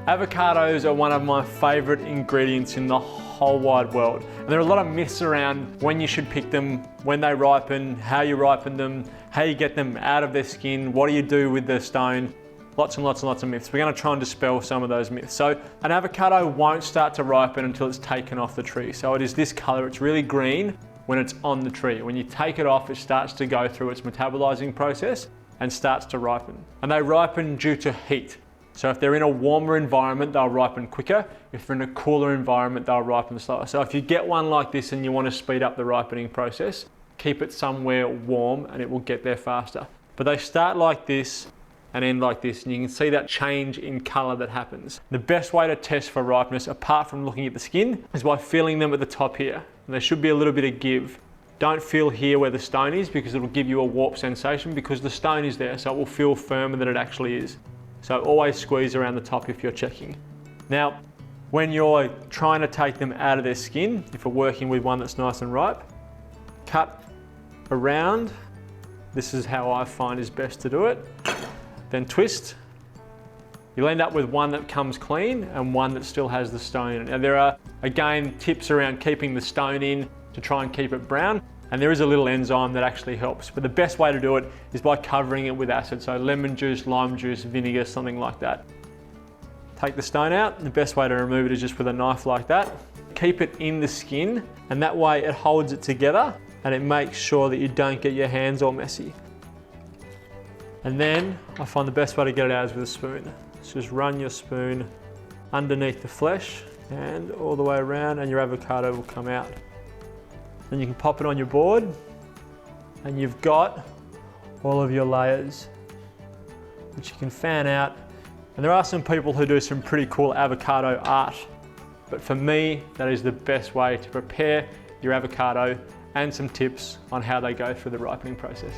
Avocados are one of my favorite ingredients in the whole wide world. And there are a lot of myths around when you should pick them, when they ripen, how you ripen them, how you get them out of their skin, what do you do with the stone. Lots and lots and lots of myths. We're going to try and dispel some of those myths. So an avocado won't start to ripen until it's taken off the tree. So it is this color, it's really green when it's on the tree. When you take it off, it starts to go through its metabolizing process and starts to ripen. And they ripen due to heat. So if they're in a warmer environment, they'll ripen quicker. If they're in a cooler environment, they'll ripen slower. So if you get one like this and you want to speed up the ripening process, keep it somewhere warm and it will get there faster. But they start like this and end like this, and you can see that change in color that happens. The best way to test for ripeness, apart from looking at the skin, is by feeling them at the top here. And there should be a little bit of give. Don't feel here where the stone is, because it'll give you a warp sensation, because the stone is there, so it will feel firmer than it actually is. So always squeeze around the top if you're checking. Now, when you're trying to take them out of their skin, if we're working with one that's nice and ripe, cut around. This is how I find is best to do it. Then twist. You'll end up with one that comes clean and one that still has the stone in it. Now there are, again, tips around keeping the stone in to try and keep it brown. And there is a little enzyme that actually helps. But the best way to do it is by covering it with acid. So lemon juice, lime juice, vinegar, something like that. Take the stone out. The best way to remove it is just with a knife like that. Keep it in the skin, and that way it holds it together and it makes sure that you don't get your hands all messy. And then I find the best way to get it out is with a spoon. So just run your spoon underneath the flesh and all the way around, and your avocado will come out. Then you can pop it on your board and you've got all of your layers, which you can fan out. And there are some people who do some pretty cool avocado art, but for me, that is the best way to prepare your avocado, and some tips on how they go through the ripening process.